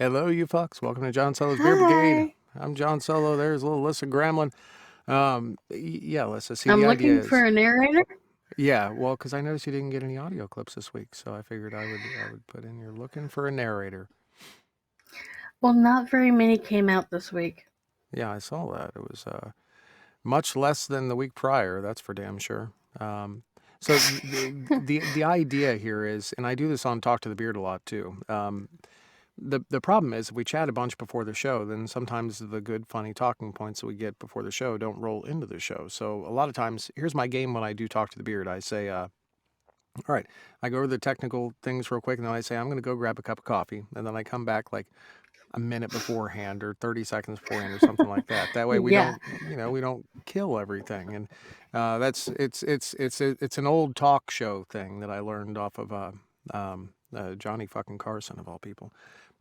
Hello, you fucks. Welcome to John Solo's Beer Brigade. Hi. I'm John Solo. There's little Alyssa Gramlin. Yeah, Alyssa, see, the I'm idea looking for is, a narrator. yeah, well, because I noticed you didn't get any audio clips this week, so I figured I would put in you're looking for a narrator. Well, not very many came out this week. Yeah, I saw that. It was much less than the week prior, that's for damn sure. So the idea here is, and I do this on Talk to the Beard a lot too. The problem is if we chat a bunch before the show, then sometimes the good, funny talking points that we get before the show don't roll into the show. So a lot of times, here's my game when I do Talk to the Beard. I say, all right, I go over the technical things real quick, and then I say, I'm going to go grab a cup of coffee. And then I come back like a minute beforehand or 30 seconds beforehand or something like that. That way we Yeah. don't, we don't kill everything. And it's an old talk show thing that I learned off of Johnny fucking Carson of all people.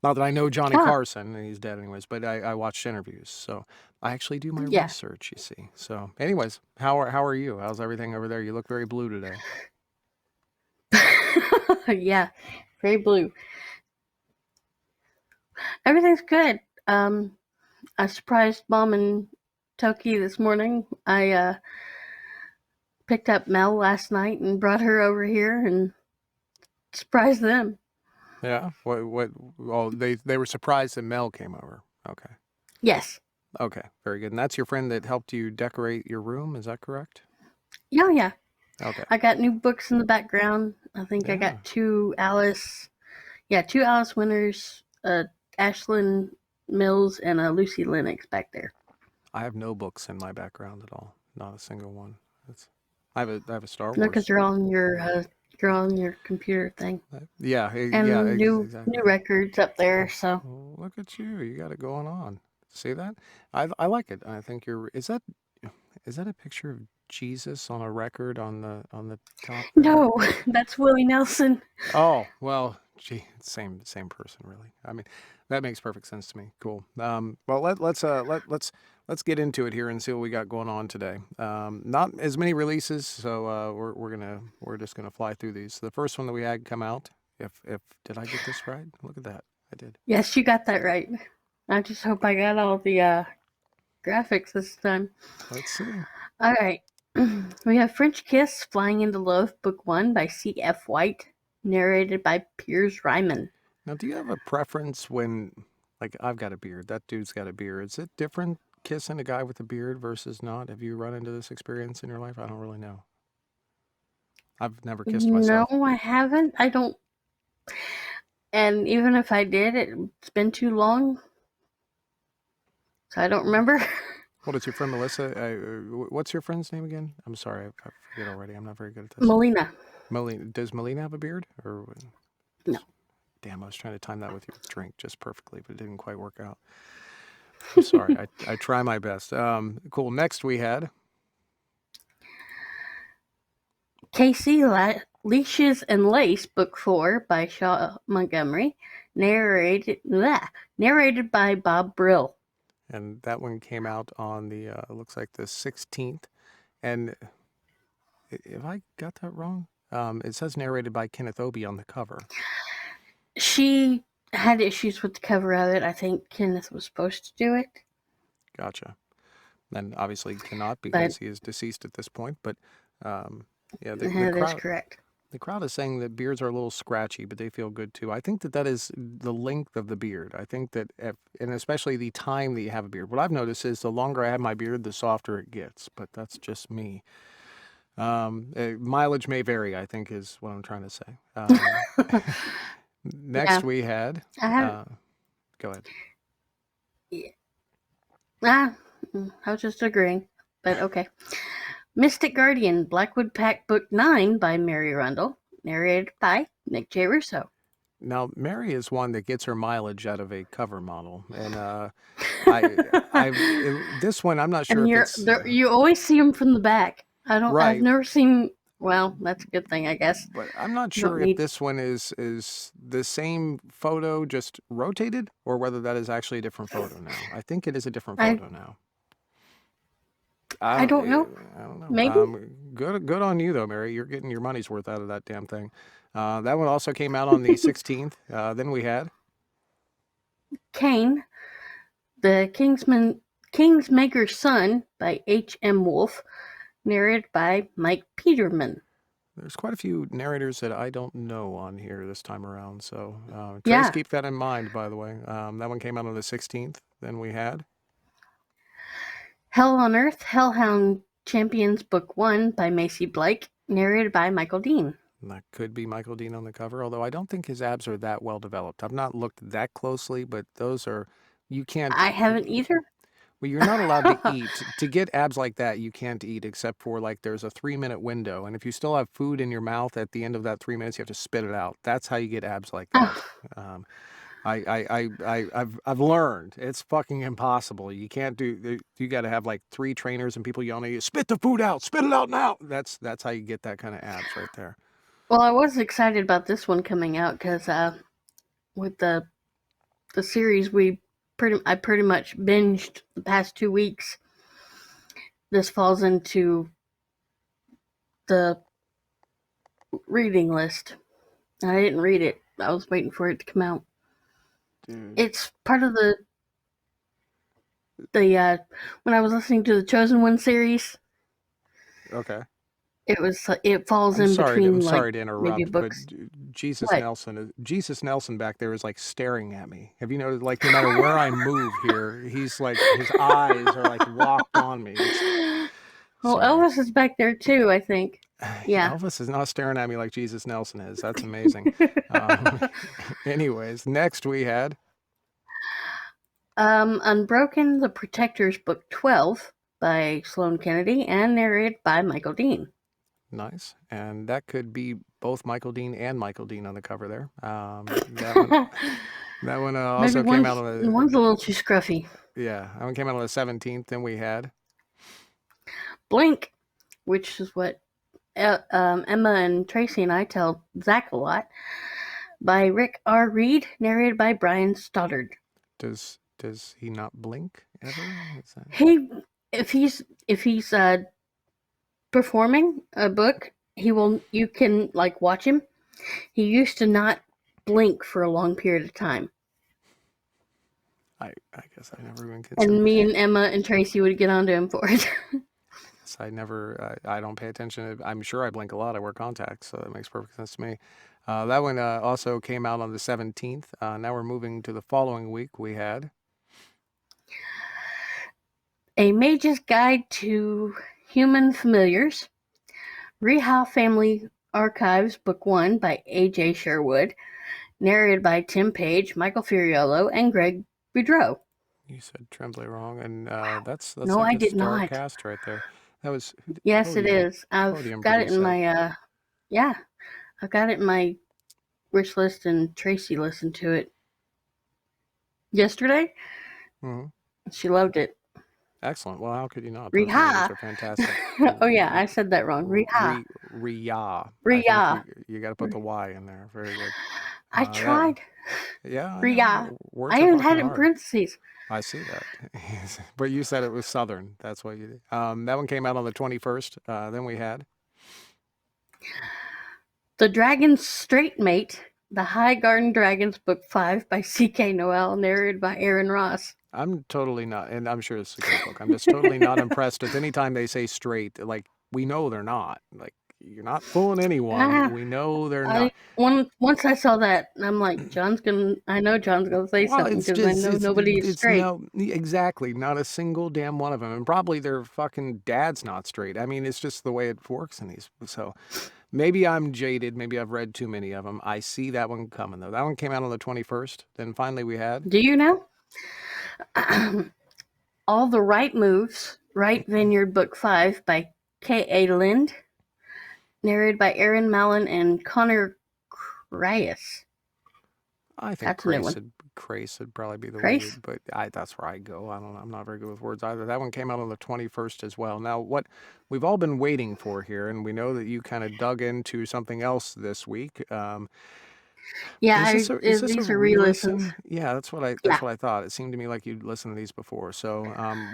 Not that I know Johnny Ah, Carson, and he's dead anyways, but I watched interviews, so I actually do my yeah. research, you see. So, anyways, how are you? How's everything over there? You look very blue today. Yeah. Very blue. Everything's good. I surprised Mom and Toki this morning. I picked up Mel last night and brought her over here and surprised them. Yeah. What? Oh, they were surprised that Mel came over. Okay. Yes. Okay. Very good. And that's your friend that helped you decorate your room. Is that correct? Yeah, yeah. Okay. I got new books in the background. I think I Yeah. got two Alice Winners, Ashlyn Mills, and a Lucy Lennox back there. I have no books in my background at all. Not a single one. It's. I have a Star No, because Wars. you're on your computer thing, Yeah. Yeah. and new Exactly. records up there. Oh, So oh, look at you. You got it going on. See that? I like it. I think you're is that a picture of Jesus on a record on the top there? no, that's Willie Nelson. Oh, well, gee, same person really. I mean, that makes perfect sense to me. Cool. Well, let's get into it here and see what we got going on today. Not as many releases, so we're just gonna fly through these. The first one that we had come out, if did I get this right? Look at that. I did. Yes, you got that right. I just hope I got all the graphics this time. Let's see. All right. We have French Kiss Flying into Love, Book 1 by C.F. White, narrated by Piers Ryman. Now, do you have a preference when, like, I've got a beard, that dude's got a beard? Is it different kissing a guy with a beard versus not? Have you run into this experience in your life? I don't really know. I've never kissed No, myself. I haven't. I don't. And even if I did, it's been too long, so I don't remember. What is your friend Melissa? What's your friend's name again? I'm sorry, I forget already. I'm not very good at this. Melina. Melina. Does Melina have a beard? Or No. damn, I was trying to time that with your drink just perfectly, but it didn't quite work out. I'm sorry. I try my best. Cool. Next we had Casey Leashes and Lace, Book 4 by Shaw Montgomery, narrated by Bob Brill. and that one came out on the looks like the 16th. And if I got that wrong, it says narrated by Kenneth Obie on the cover. She had issues with the cover of it. I think Kenneth was supposed to do it. Gotcha. And obviously cannot But because he is deceased at this point. But yeah, that is correct. the crowd is saying that beards are a little scratchy, but they feel good too. I think that is the length of the beard. I think that, and especially the time that you have a beard. What I've noticed is the longer I have my beard, the softer it gets. But that's just me. Mileage may vary, I think, is what I'm trying to say. Next Yeah, we had, I have. go ahead. Ah, I was just agreeing, but okay. Mystic Guardian, Blackwood Pack, Book 9 by Mary Rundle, narrated by Nick J. Russo. Now, Mary is one that gets her mileage out of a cover model, and this one I'm not sure And if it's you always see them from the back. I've right, never seen. Well, that's a good thing, I guess. but I'm not You don't sure if need. this one is the same photo just rotated, or whether that is actually a different photo now. I think it is a different I photo now. I don't know. I don't know. Maybe. Good on you though, Mary. You're getting your money's worth out of that damn thing. That one also came out on the 16th. Then we had Kane the Kingsmaker's Son by H.M. Wolfe, narrated by Mike Peterman. There's quite a few narrators that I don't know on here this time around. So, Trace, Yeah. keep that in mind, by the way. That one came out on the 16th. Then we had Hell on Earth, Hellhound Champions Book 1 by Macy Blake, narrated by Michael Dean. that could be Michael Dean on the cover, although I don't think his abs are that well developed. I've not looked that closely, but those are, you can't, I haven't either. well, you're not allowed to eat. To get abs like that, you can't eat except for like there's a 3 minute window. And if you still have food in your mouth at the end of that 3 minutes, you have to spit it out. That's how you get abs like that. Um, I've learned it's fucking impossible. You can't do. You got to have like 3 trainers and people yelling at you, "Spit the food out! Spit it out now!" That's how you get that kind of abs right there. Well, I was excited about this one coming out because with the series I pretty much binged the past 2 weeks. This falls into the reading list. I didn't read it. I was waiting for it to come out. Dude. It's part of the when I was listening to the Chosen One series. Okay. It falls in between I'm like sorry to maybe interrupt, but books. What? Jesus Nelson back there is like staring at me. Have you noticed? Like no matter where I move here, he's like his eyes are like locked on me. Well, Sorry. Elvis is back there too, I think. Yeah. Elvis is not staring at me like Jesus Nelson is. That's amazing. Anyways, next we had Unbroken, The Protectors, Book 12 by Sloane Kennedy and narrated by Michael Dean. nice, and that could be both Michael Dean and Michael Dean on the cover there. That one also came out on one's a little too scruffy. that one came out on the 17th. Then we had Blink, which is what Emma and Tracy and I tell Zach a lot, by Rick R. Reed, narrated by Brian Stoddard. does he not blink ever? If he's performing a book, you can like watch him. He used to not blink for a long period of time. I guess I never even considered. And me and Emma and Tracy would get onto him for it. I never. I don't pay attention. I'm sure I blink a lot. I wear contacts, so that makes perfect sense to me. That one also came out on the 17th. Now we're moving to the following week. We had A Mage's Guide to Human Familiars, Reha Family Archives, Book 1 by A.J. Sherwood, narrated by Tim Page, Michael Furiolo, and Greg Boudreau. You said Tremblay wrong, and that's No, like I a did star not. cast right there. That was Yes, it is. I've got it in my I've got it in my wish list, and Tracy listened to it yesterday. Mm-hmm. She loved it. Excellent. Well, how could you not? Those movies are fantastic. Oh yeah, I said that wrong. Reha. Riya. Riya. I think you got to put the Y in there. Very good. I tried. Yeah. Riya. Words I are even fucking had it in hard. parentheses. I see that. But you said it was Southern. That's what you did. That one came out on the 21st. Then we had The Dragon's Straight Mate, The High Garden Dragons, Book 5 by C.K. Noel, narrated by Aaron Ross. I'm totally not, and I'm sure it's a great book. I'm just totally not impressed with any time they say straight. Like, we know they're not. Like, you're not fooling anyone. We know they're not. Once I saw that, I'm like, I know John's gonna say something because I know nobody is straight. Exactly, not a single damn one of them, and probably their fucking dad's not straight. I mean, it's just the way it works in these. So maybe I'm jaded. Maybe I've read too many of them. I see that one coming though. That one came out on the 21st. Then finally we had. Do you know? All the Right Moves, Right Vineyard, Book 5 by K.A. Lind, narrated by Aaron Mallon and Connor Crais. I think Crais would probably be the word, but that's where I go. I don't know. I'm not very good with words either. That one came out on the 21st as well. Now, what we've all been waiting for here, and we know that you kind of dug into something else this week. These are re-listens. Yeah, that's what I thought. It seemed to me like you'd listened to these before. So,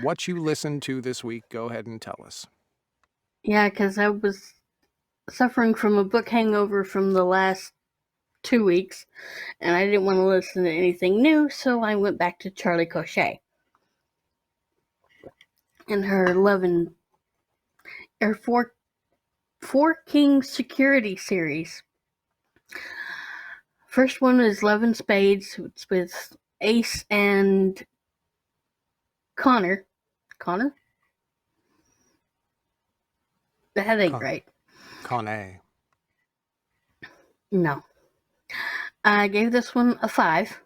what you listened to this week? Go ahead and tell us. Yeah, because I was suffering from a book hangover from the last 2 weeks, and I didn't want to listen to anything new, so I went back to Charlie Cochet and her Four Kings Security series. First one is Love and Spades. It's with Ace and Connor. Connor? That ain't right. Conne. No. I gave this one a 5.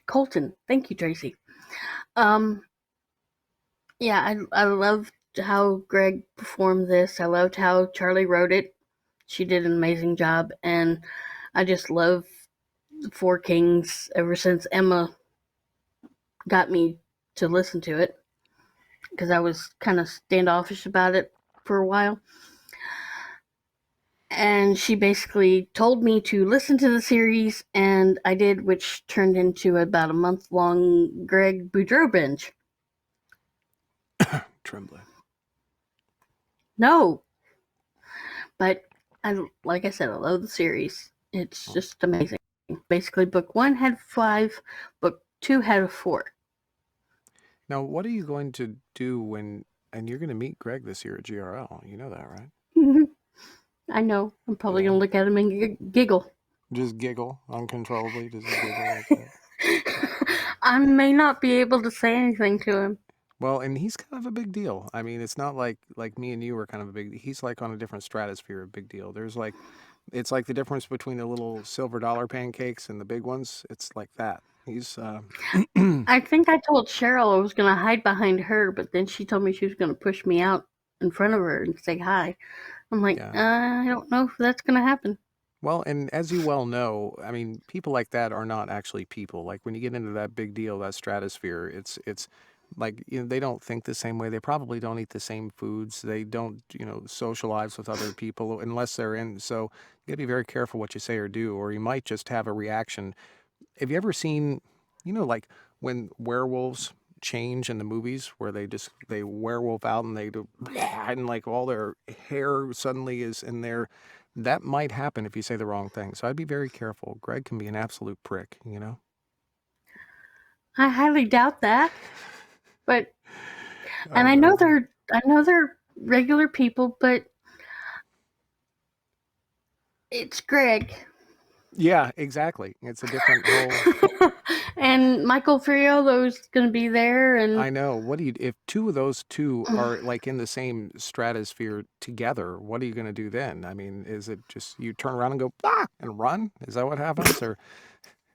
Colton. Thank you, Tracy. Yeah, I loved how Greg performed this. I loved how Charlie wrote it. She did an amazing job, and I just love the Four Kings ever since Emma got me to listen to it, because I was kind of standoffish about it for a while. And she basically told me to listen to the series, and I did, which turned into about a month-long Greg Boudreaux binge. Trembling. No. But, like I said, I love the series. It's just amazing. Basically, book 1 had 5, book 2 had a 4. Now, what are you going to do and you're going to meet Greg this year at GRL? You know that, right? I know. I'm probably Yeah. going to look at him and giggle. Just giggle uncontrollably. Just giggle like that. I may not be able to say anything to him. Well, and he's kind of a big deal. I mean, it's not like me and you are kind of a big. He's like on a different stratosphere of big deal. There's like, it's like the difference between the little silver dollar pancakes and the big ones. It's like that. He's. I think I told Cheryl I was going to hide behind her, but then she told me she was going to push me out in front of her and say hi. I'm like, Yeah. I don't know if that's going to happen. Well, and as you well know, I mean, people like that are not actually people. Like when you get into that big deal, that stratosphere, it's like, they don't think the same way. They probably don't eat the same foods. They don't, socialize with other people unless they're in. So you gotta be very careful what you say or do, or you might just have a reaction. Have you ever seen, like when werewolves change in the movies where they werewolf out and they do and like all their hair suddenly is in there? That might happen if you say the wrong thing. So I'd be very careful. Greg can be an absolute prick. I highly doubt that. But and I know. I know they're regular people, but it's Greg. Yeah, exactly. It's a different whole. And Michael Furiolo's going to be there, and I know. What do you if two of those two are like in the same stratosphere together? What are you going to do then? I mean, is it just you turn around and go and run? Is that what happens? Or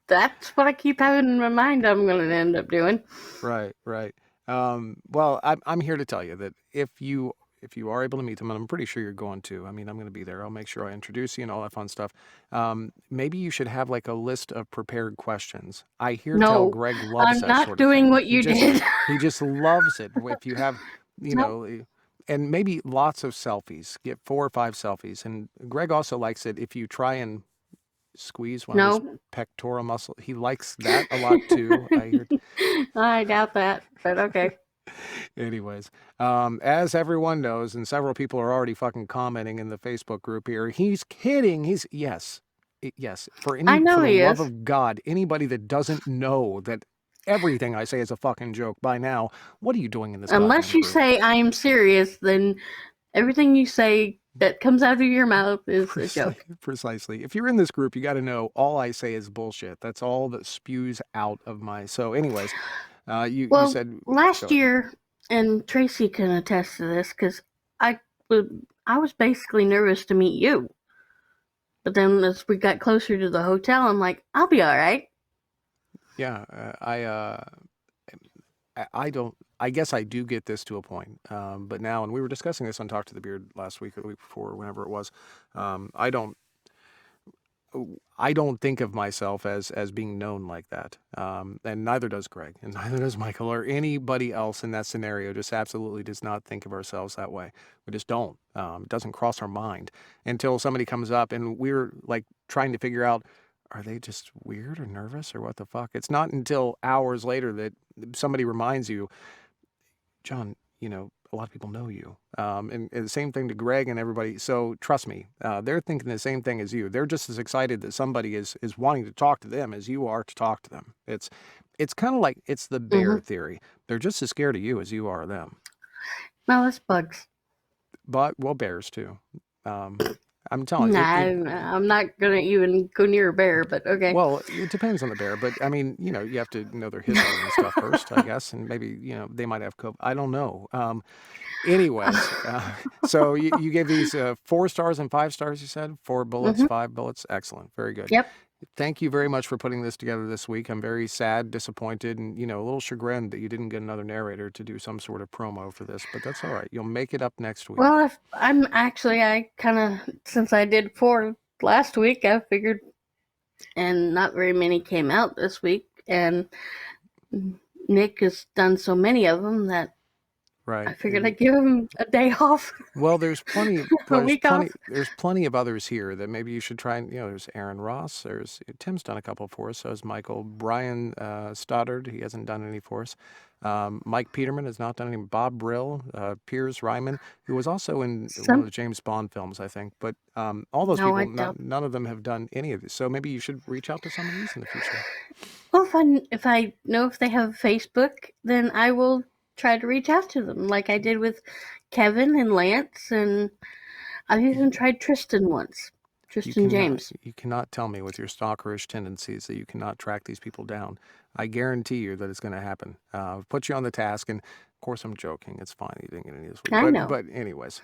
that's what I keep having in my mind I'm going to end up doing. right, right. Well, I'm here to tell you that if you are able to meet them, and I'm pretty sure you're going to. I mean, I'm going to be there. I'll make sure I introduce you and all that fun stuff. Maybe you should have like a list of prepared questions. I hear tell No, Greg loves I'm that not sort of doing thing. what you did. He just loves it. If you have, No, and maybe lots of selfies. Get 4 or 5 selfies. And Greg also likes it if you try and squeeze one of his no. pectoral muscle. He likes that a lot too. I hear. I doubt that, but okay. Anyways, as everyone knows, and several people are already fucking commenting in the Facebook group here, he's kidding. Yes. For I know the he love is. of God, anybody that doesn't know that everything I say is a fucking joke by now, what are you doing in this Unless goddamn you group? say I am serious, then everything you say that comes out of your mouth is a joke. Precisely. If you're in this group, you got to know all I say is bullshit. That's all that spews out of my. So, anyways, you Well, said go last ahead. year, and Tracy can attest to this, because I, I was basically nervous to meet you. But then as we got closer to the hotel, I'm like, I'll be all right. Yeah, I don't. I guess I do get this to a point, but now, and we were discussing this on Talk to the Beard last week or the week before, whenever it was. I don't. I don't think of myself as being known like that, and neither does Greg, and neither does Michael or anybody else in that scenario. Just absolutely does not think of ourselves that way. We just don't. It doesn't cross our mind until somebody comes up, and we're like trying to figure out, are they just weird or nervous or what the fuck? It's not until hours later that somebody reminds you, John, a lot of people know you. And the same thing to Greg and everybody. So trust me, they're thinking the same thing as you. They're just as excited that somebody is wanting to talk to them as you are to talk to them. It's kind of like it's the bear Mm-hmm. theory. They're just as scared of you as you are of them. No, it's bugs. But well, bears too. Um, I'm telling Nah, you, I'm not gonna even go near a bear, but okay. well, it depends on the bear, but I mean, you have to know their history and stuff first, I guess, and maybe they might have COVID. I don't know. Anyways, so you gave these 4 stars and 5 stars. You said 4 bullets, Mm-hmm. 5 bullets. Excellent, very good. Yep. Thank you very much for putting this together this week. I'm very sad, disappointed, and a little chagrined that you didn't get another narrator to do some sort of promo for this, but that's all right. You'll make it up next week. Well, if I kind of, since I did 4 last week, I figured, and not very many came out this week, and Nick has done so many of them that Right. I figured I'd give him a day off, Well, there's plenty. a week off. There's plenty of others here that maybe you should try. And there's Aaron Ross. There's Tim's done a couple for us. So has Michael. Brian Stoddard. He hasn't done any for us. Mike Peterman has not done any. Bob Brill, Piers Ryman, who was also in one of the James Bond films, I think. But all those No, I people, don't. none of them have done any of this. So maybe you should reach out to some of these in the future. Well, if I know if they have Facebook, then I will try to reach out to them, like I did with Kevin and Lance, and I've even tried Tristan once. Tristan James. You cannot tell me with your stalkerish tendencies that you cannot track these people down. I guarantee you that it's going to happen. Put you on the task, and of course I'm joking. It's fine. You didn't get any this week. I know. But anyways,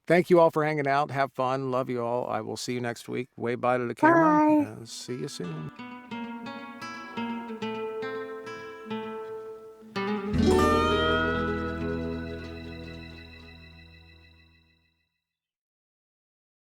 thank you all for hanging out. Have fun. Love you all. I will see you next week. Wave bye to the camera. Bye. See you soon.